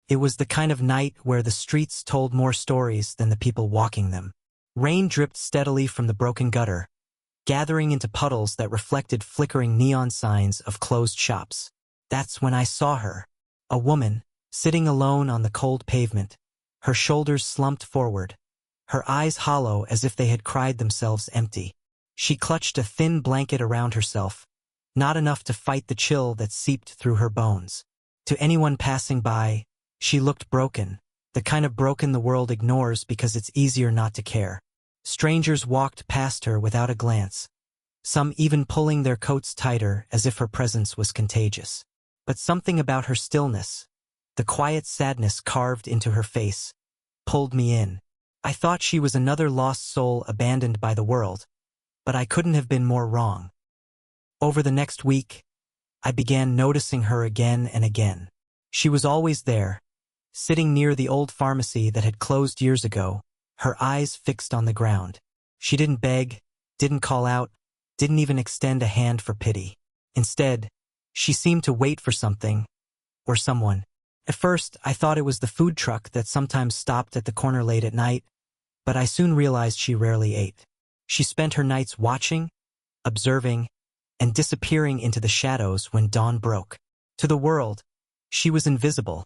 It was the kind of night where the streets told more stories than the people walking them. Rain dripped steadily from the broken gutter, gathering into puddles that reflected flickering neon signs of closed shops. That's when I saw her, a woman, sitting alone on the cold pavement, her shoulders slumped forward, her eyes hollow as if they had cried themselves empty. She clutched a thin blanket around herself, not enough to fight the chill that seeped through her bones. To anyone passing by, she looked broken, the kind of broken the world ignores because it's easier not to care. Strangers walked past her without a glance, some even pulling their coats tighter as if her presence was contagious. But something about her stillness, the quiet sadness carved into her face, pulled me in. I thought she was another lost soul abandoned by the world, but I couldn't have been more wrong. Over the next week, I began noticing her again and again. She was always there, sitting near the old pharmacy that had closed years ago, her eyes fixed on the ground. She didn't beg, didn't call out, didn't even extend a hand for pity. Instead, she seemed to wait for something, or someone. At first, I thought it was the food truck that sometimes stopped at the corner late at night, but I soon realized she rarely ate. She spent her nights watching, observing, and disappearing into the shadows when dawn broke. To the world, she was invisible,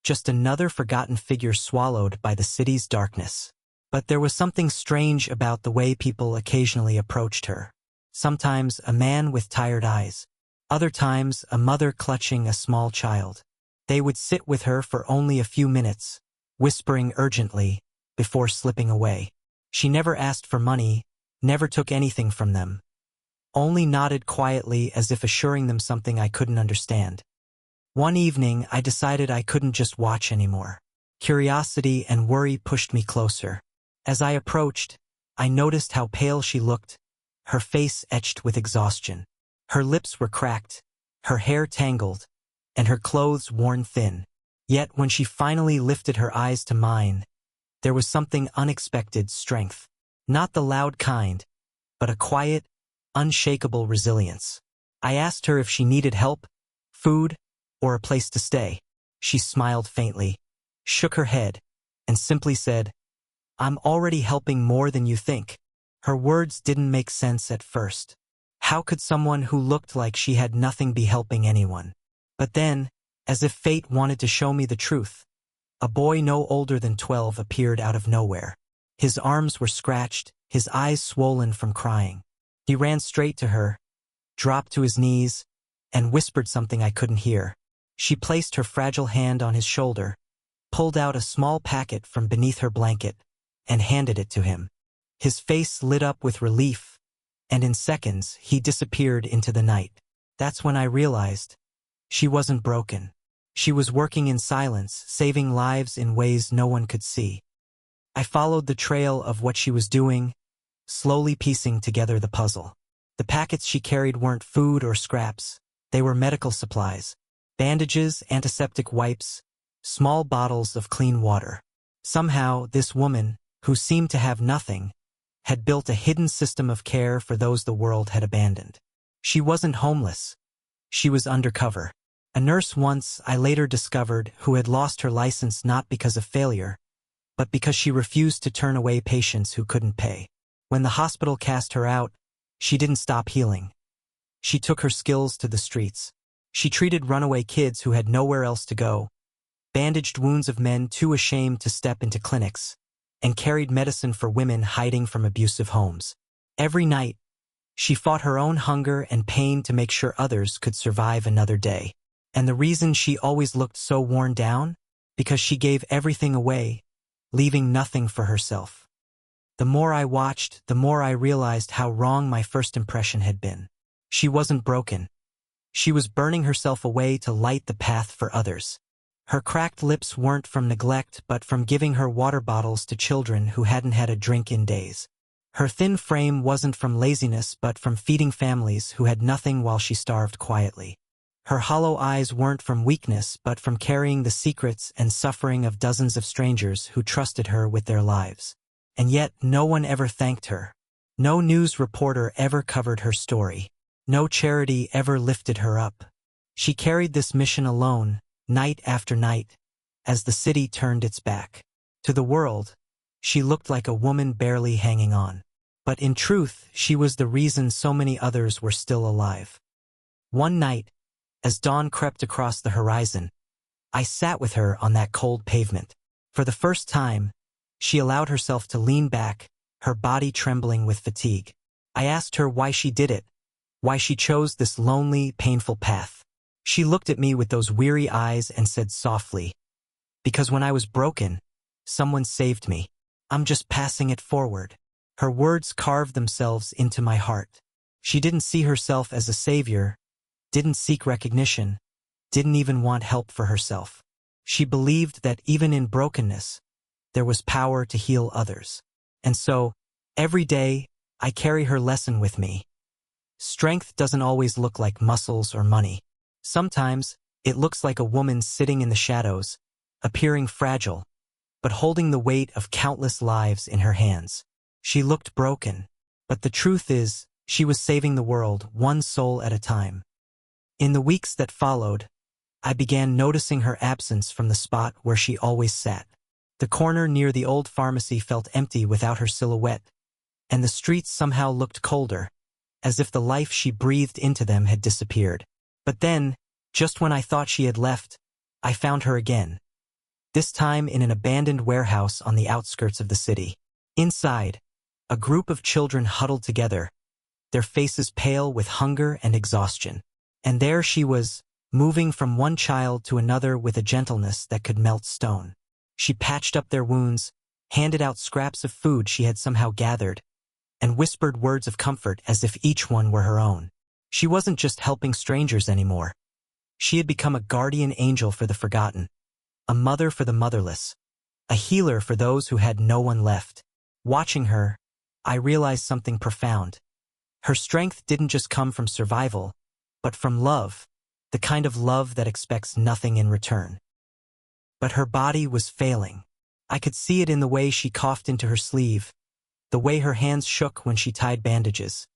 just another forgotten figure swallowed by the city's darkness. But there was something strange about the way people occasionally approached her. Sometimes a man with tired eyes, other times a mother clutching a small child. They would sit with her for only a few minutes, whispering urgently, before slipping away. She never asked for money, never took anything from them, only nodded quietly as if assuring them something I couldn't understand. One evening, I decided I couldn't just watch anymore. Curiosity and worry pushed me closer. As I approached, I noticed how pale she looked, her face etched with exhaustion. Her lips were cracked, her hair tangled, and her clothes worn thin. Yet when she finally lifted her eyes to mine, there was something unexpected strength. Not the loud kind, but a quiet, unshakable resilience. I asked her if she needed help, food, or a place to stay. She smiled faintly, shook her head, and simply said, "I'm already helping more than you think." Her words didn't make sense at first. How could someone who looked like she had nothing be helping anyone? But then, as if fate wanted to show me the truth, a boy no older than 12 appeared out of nowhere. His arms were scratched, his eyes swollen from crying. He ran straight to her, dropped to his knees, and whispered something I couldn't hear. She placed her fragile hand on his shoulder, pulled out a small packet from beneath her blanket, and handed it to him. His face lit up with relief, and in seconds he disappeared into the night. That's when I realized she wasn't broken. She was working in silence, saving lives in ways no one could see. I followed the trail of what she was doing, slowly piecing together the puzzle. The packets she carried weren't food or scraps. They were medical supplies, bandages, antiseptic wipes, small bottles of clean water. Somehow, this woman, who seemed to have nothing, had built a hidden system of care for those the world had abandoned. She wasn't homeless. She was undercover. A nurse once, I later discovered, who had lost her license not because of failure, but because she refused to turn away patients who couldn't pay. When the hospital cast her out, she didn't stop healing. She took her skills to the streets. She treated runaway kids who had nowhere else to go, bandaged wounds of men too ashamed to step into clinics, and carried medicine for women hiding from abusive homes. Every night, she fought her own hunger and pain to make sure others could survive another day. And the reason she always looked so worn down? Because she gave everything away, leaving nothing for herself. The more I watched, the more I realized how wrong my first impression had been. She wasn't broken. She was burning herself away to light the path for others. Her cracked lips weren't from neglect but from giving her water bottles to children who hadn't had a drink in days. Her thin frame wasn't from laziness but from feeding families who had nothing while she starved quietly. Her hollow eyes weren't from weakness but from carrying the secrets and suffering of dozens of strangers who trusted her with their lives. And yet no one ever thanked her. No news reporter ever covered her story. No charity ever lifted her up. She carried this mission alone, night after night, as the city turned its back. To the world, she looked like a woman barely hanging on. But in truth, she was the reason so many others were still alive. One night, as dawn crept across the horizon, I sat with her on that cold pavement. For the first time, she allowed herself to lean back, her body trembling with fatigue. I asked her why she did it, why she chose this lonely, painful path. She looked at me with those weary eyes and said softly, "Because when I was broken, someone saved me. I'm just passing it forward." Her words carved themselves into my heart. She didn't see herself as a savior, didn't seek recognition, didn't even want help for herself. She believed that even in brokenness, there was power to heal others. And so, every day, I carry her lesson with me. Strength doesn't always look like muscles or money. Sometimes, it looks like a woman sitting in the shadows, appearing fragile, but holding the weight of countless lives in her hands. She looked broken, but the truth is, she was saving the world one soul at a time. In the weeks that followed, I began noticing her absence from the spot where she always sat. The corner near the old pharmacy felt empty without her silhouette, and the streets somehow looked colder, as if the life she breathed into them had disappeared. But then, just when I thought she had left, I found her again. This time in an abandoned warehouse on the outskirts of the city. Inside, a group of children huddled together, their faces pale with hunger and exhaustion. And there she was, moving from one child to another with a gentleness that could melt stone. She patched up their wounds, handed out scraps of food she had somehow gathered, and whispered words of comfort as if each one were her own. She wasn't just helping strangers anymore. She had become a guardian angel for the forgotten, a mother for the motherless, a healer for those who had no one left. Watching her, I realized something profound. Her strength didn't just come from survival, but from love, the kind of love that expects nothing in return. But her body was failing. I could see it in the way she coughed into her sleeve, the way her hands shook when she tied bandages,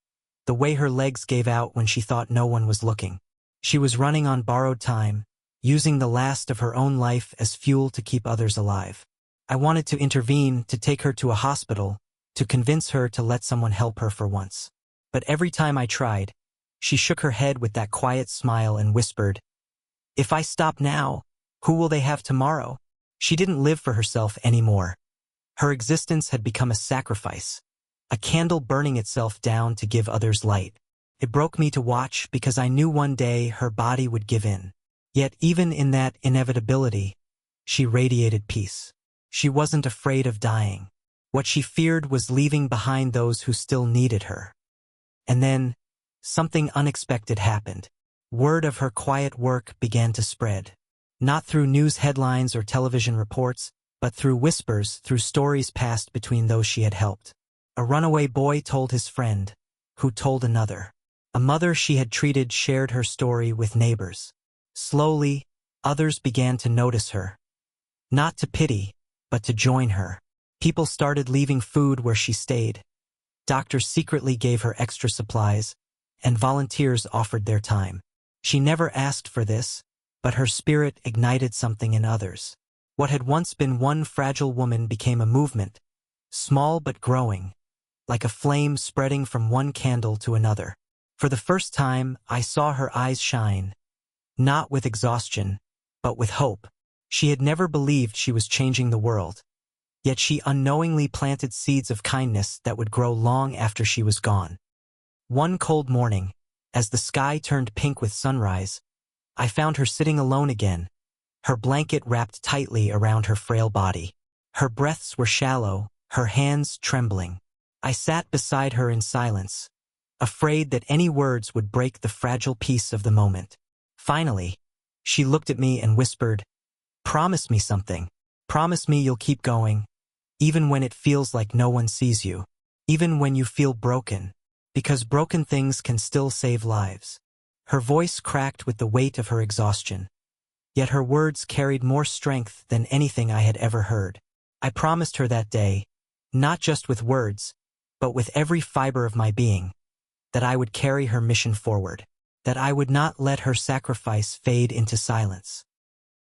the way her legs gave out when she thought no one was looking. She was running on borrowed time, using the last of her own life as fuel to keep others alive. I wanted to intervene, to take her to a hospital, to convince her to let someone help her for once. But every time I tried, she shook her head with that quiet smile and whispered, "If I stop now, who will they have tomorrow?" She didn't live for herself anymore. Her existence had become a sacrifice, a candle burning itself down to give others light. It broke me to watch because I knew one day her body would give in. Yet even in that inevitability, she radiated peace. She wasn't afraid of dying. What she feared was leaving behind those who still needed her. And then, something unexpected happened. Word of her quiet work began to spread. Not through news headlines or television reports, but through whispers, through stories passed between those she had helped. A runaway boy told his friend, who told another. A mother she had treated shared her story with neighbors. Slowly, others began to notice her. Not to pity, but to join her. People started leaving food where she stayed. Doctors secretly gave her extra supplies, and volunteers offered their time. She never asked for this, but her spirit ignited something in others. What had once been one fragile woman became a movement, small but growing, like a flame spreading from one candle to another. For the first time, I saw her eyes shine, not with exhaustion, but with hope. She had never believed she was changing the world, yet she unknowingly planted seeds of kindness that would grow long after she was gone. One cold morning, as the sky turned pink with sunrise, I found her sitting alone again, her blanket wrapped tightly around her frail body. Her breaths were shallow, her hands trembling. I sat beside her in silence, afraid that any words would break the fragile peace of the moment. Finally, she looked at me and whispered, "Promise me something. Promise me you'll keep going, even when it feels like no one sees you, even when you feel broken, because broken things can still save lives." Her voice cracked with the weight of her exhaustion, yet her words carried more strength than anything I had ever heard. I promised her that day, not just with words, but with every fiber of my being, that I would carry her mission forward, that I would not let her sacrifice fade into silence.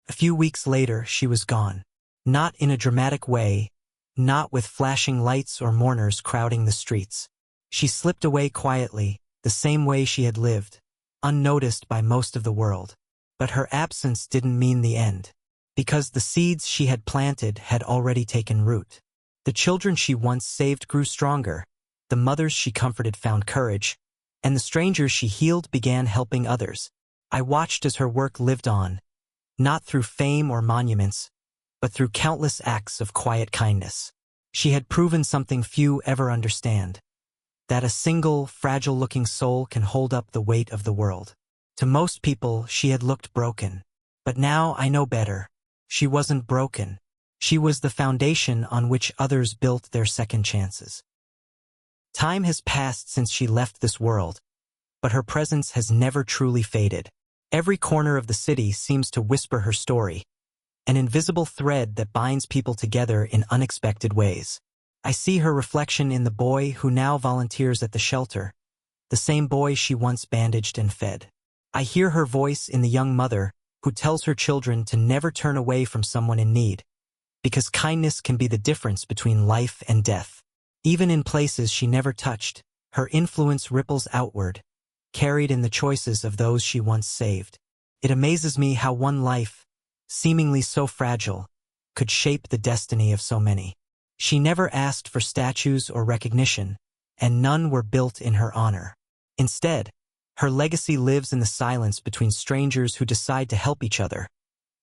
A few weeks later, she was gone. Not in a dramatic way, not with flashing lights or mourners crowding the streets. She slipped away quietly, the same way she had lived, unnoticed by most of the world. But her absence didn't mean the end, because the seeds she had planted had already taken root. The children she once saved grew stronger, the mothers she comforted found courage, and the strangers she healed began helping others. I watched as her work lived on, not through fame or monuments, but through countless acts of quiet kindness. She had proven something few ever understand, that a single, fragile-looking soul can hold up the weight of the world. To most people, she had looked broken. But now I know better. She wasn't broken. She was the foundation on which others built their second chances. Time has passed since she left this world, but her presence has never truly faded. Every corner of the city seems to whisper her story, an invisible thread that binds people together in unexpected ways. I see her reflection in the boy who now volunteers at the shelter, the same boy she once bandaged and fed. I hear her voice in the young mother who tells her children to never turn away from someone in need, because kindness can be the difference between life and death. Even in places she never touched, her influence ripples outward, carried in the choices of those she once saved. It amazes me how one life, seemingly so fragile, could shape the destiny of so many. She never asked for statues or recognition, and none were built in her honor. Instead, her legacy lives in the silence between strangers who decide to help each other,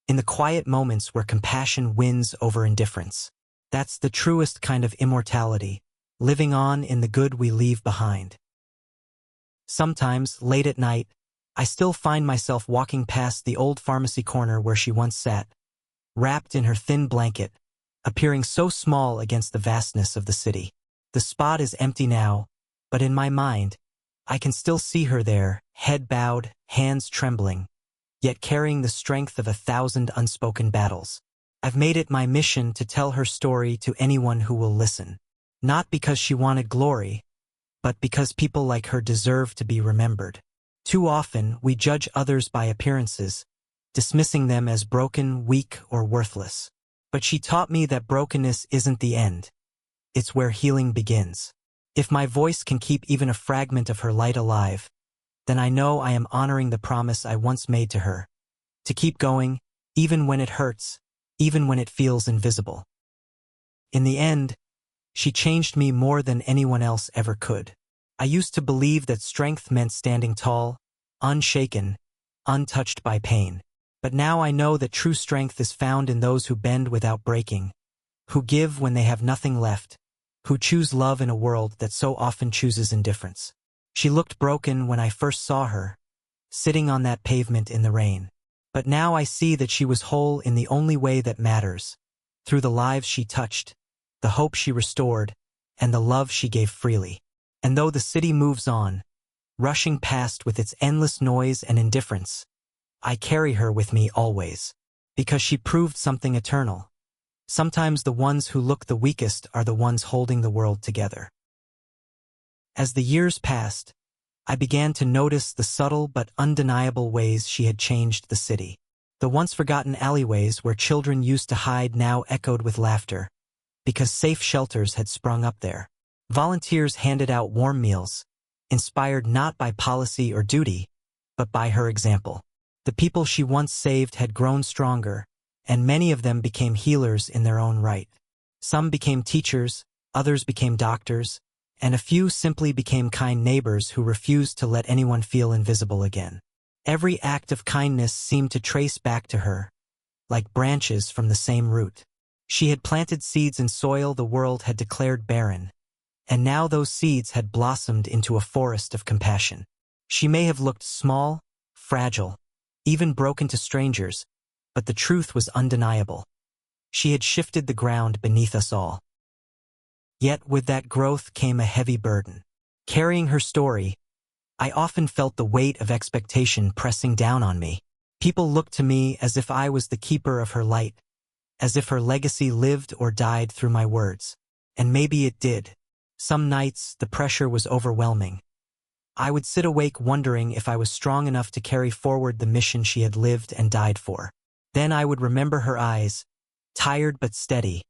in the quiet moments where compassion wins over indifference. That's the truest kind of immortality, living on in the good we leave behind. Sometimes, late at night, I still find myself walking past the old pharmacy corner where she once sat, wrapped in her thin blanket, appearing so small against the vastness of the city. The spot is empty now, but in my mind, I can still see her there, head bowed, hands trembling, yet carrying the strength of 1,000 unspoken battles. I've made it my mission to tell her story to anyone who will listen. Not because she wanted glory, but because people like her deserve to be remembered. Too often, we judge others by appearances, dismissing them as broken, weak, or worthless. But she taught me that brokenness isn't the end. It's where healing begins. If my voice can keep even a fragment of her light alive, then I know I am honoring the promise I once made to her, to keep going, even when it hurts, even when it feels invisible. In the end, she changed me more than anyone else ever could. I used to believe that strength meant standing tall, unshaken, untouched by pain. But now I know that true strength is found in those who bend without breaking, who give when they have nothing left, who choose love in a world that so often chooses indifference. She looked broken when I first saw her, sitting on that pavement in the rain. But now I see that she was whole in the only way that matters, through the lives she touched, the hope she restored, and the love she gave freely. And though the city moves on, rushing past with its endless noise and indifference, I carry her with me always, because she proved something eternal. Sometimes the ones who look the weakest are the ones holding the world together. As the years passed, I began to notice the subtle but undeniable ways she had changed the city. The once forgotten alleyways where children used to hide now echoed with laughter, because safe shelters had sprung up there. Volunteers handed out warm meals, inspired not by policy or duty, but by her example. The people she once saved had grown stronger, and many of them became healers in their own right. Some became teachers, others became doctors, and a few simply became kind neighbors who refused to let anyone feel invisible again. Every act of kindness seemed to trace back to her, like branches from the same root. She had planted seeds in soil the world had declared barren, and now those seeds had blossomed into a forest of compassion. She may have looked small, fragile, even broken to strangers, but the truth was undeniable. She had shifted the ground beneath us all. Yet with that growth came a heavy burden. Carrying her story, I often felt the weight of expectation pressing down on me. People looked to me as if I was the keeper of her light, as if her legacy lived or died through my words. And maybe it did. Some nights, the pressure was overwhelming. I would sit awake wondering if I was strong enough to carry forward the mission she had lived and died for. Then I would remember her eyes, tired but steady,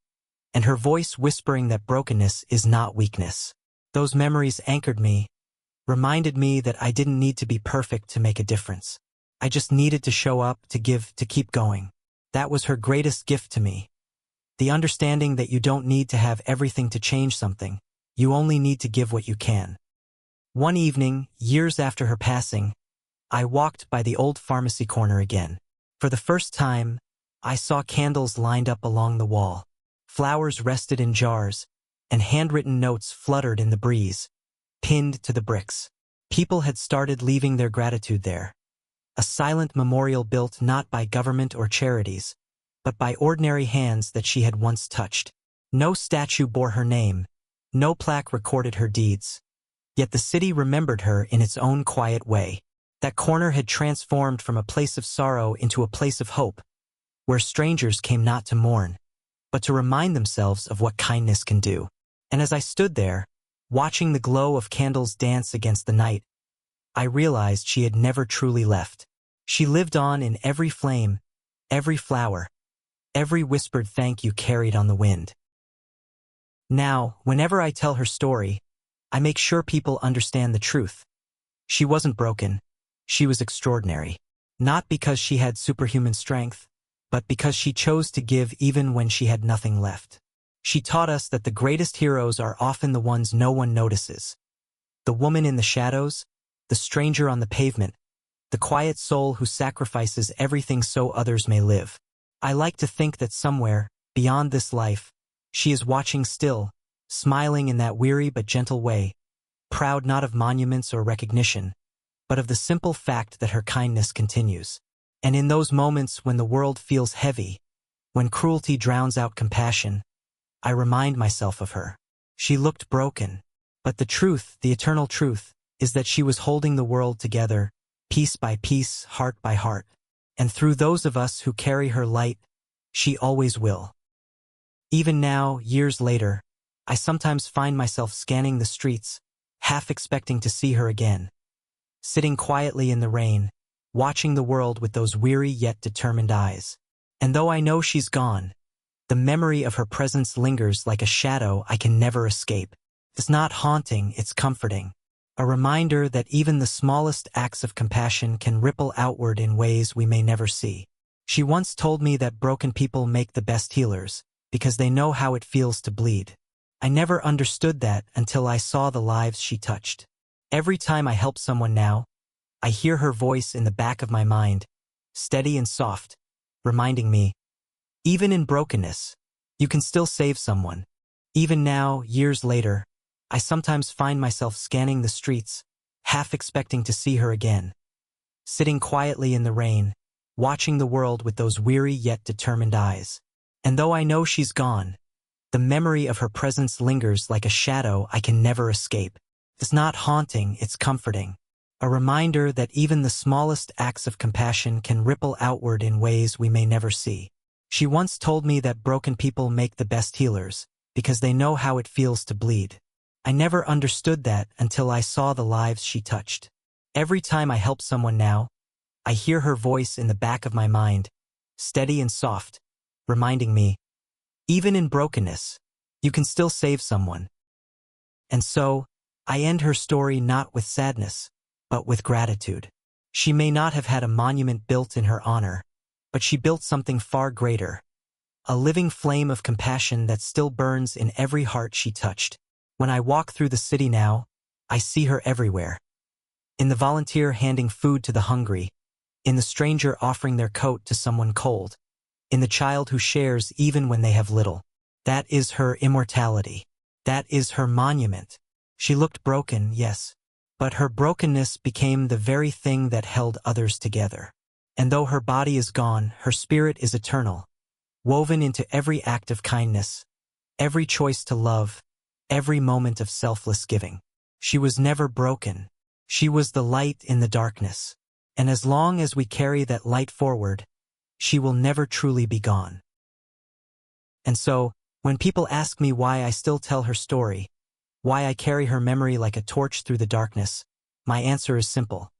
and her voice whispering that brokenness is not weakness. Those memories anchored me, reminded me that I didn't need to be perfect to make a difference. I just needed to show up, to give, to keep going. That was her greatest gift to me. The understanding that you don't need to have everything to change something. You only need to give what you can. One evening, years after her passing, I walked by the old pharmacy corner again. For the first time, I saw candles lined up along the wall. Flowers rested in jars, and handwritten notes fluttered in the breeze, pinned to the bricks. People had started leaving their gratitude there. A silent memorial built not by government or charities, but by ordinary hands that she had once touched. No statue bore her name, no plaque recorded her deeds. Yet the city remembered her in its own quiet way. That corner had transformed from a place of sorrow into a place of hope, where strangers came not to mourn, but to remind themselves of what kindness can do. And as I stood there, watching the glow of candles dance against the night, I realized she had never truly left. She lived on in every flame, every flower, every whispered thank you carried on the wind. Now, whenever I tell her story, I make sure people understand the truth. She wasn't broken. She was extraordinary. Not because she had superhuman strength, but because she chose to give even when she had nothing left. She taught us that the greatest heroes are often the ones no one notices. The woman in the shadows, the stranger on the pavement, the quiet soul who sacrifices everything so others may live. I like to think that somewhere, beyond this life, she is watching still, smiling in that weary but gentle way, proud not of monuments or recognition, but of the simple fact that her kindness continues. And in those moments when the world feels heavy, when cruelty drowns out compassion, I remind myself of her. She looked broken, but the truth, the eternal truth, is that she was holding the world together, piece by piece, heart by heart. And through those of us who carry her light, she always will. Even now, years later, I sometimes find myself scanning the streets, half expecting to see her again. Sitting quietly in the rain, watching the world with those weary yet determined eyes. And though I know she's gone, the memory of her presence lingers like a shadow I can never escape. It's not haunting, it's comforting. A reminder that even the smallest acts of compassion can ripple outward in ways we may never see. She once told me that broken people make the best healers, because they know how it feels to bleed. I never understood that until I saw the lives she touched. Every time I help someone now, I hear her voice in the back of my mind, steady and soft, reminding me, even in brokenness, you can still save someone. Even now, years later, I sometimes find myself scanning the streets, half expecting to see her again. Sitting quietly in the rain, watching the world with those weary yet determined eyes. And though I know she's gone, the memory of her presence lingers like a shadow I can never escape. It's not haunting, it's comforting. A reminder that even the smallest acts of compassion can ripple outward in ways we may never see. She once told me that broken people make the best healers, because they know how it feels to bleed. I never understood that until I saw the lives she touched. Every time I help someone now, I hear her voice in the back of my mind, steady and soft, reminding me, even in brokenness, you can still save someone. And so, I end her story not with sadness, but with gratitude. She may not have had a monument built in her honor, but she built something far greater, a living flame of compassion that still burns in every heart she touched. When I walk through the city now, I see her everywhere. In the volunteer handing food to the hungry, in the stranger offering their coat to someone cold, in the child who shares even when they have little. That is her immortality. That is her monument. She looked broken, yes, but her brokenness became the very thing that held others together. And though her body is gone, her spirit is eternal, woven into every act of kindness, every choice to love, every moment of selfless giving. She was never broken. She was the light in the darkness. And as long as we carry that light forward, she will never truly be gone. And so, when people ask me why I still tell her story, why I carry her memory like a torch through the darkness, my answer is simple.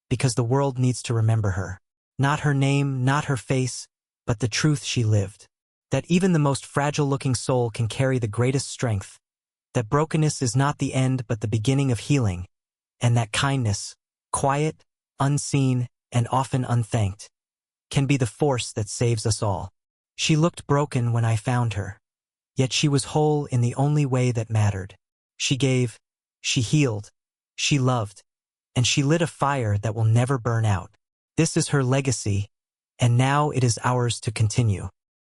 Because the world needs to remember her. Not her name, not her face, but the truth she lived. That even the most fragile-looking soul can carry the greatest strength. That brokenness is not the end but the beginning of healing. And that kindness, quiet, unseen, and often unthanked, can be the force that saves us all. She looked broken when I found her. Yet she was whole in the only way that mattered. She gave, she healed, she loved, and she lit a fire that will never burn out. This is her legacy, and now it is ours to continue.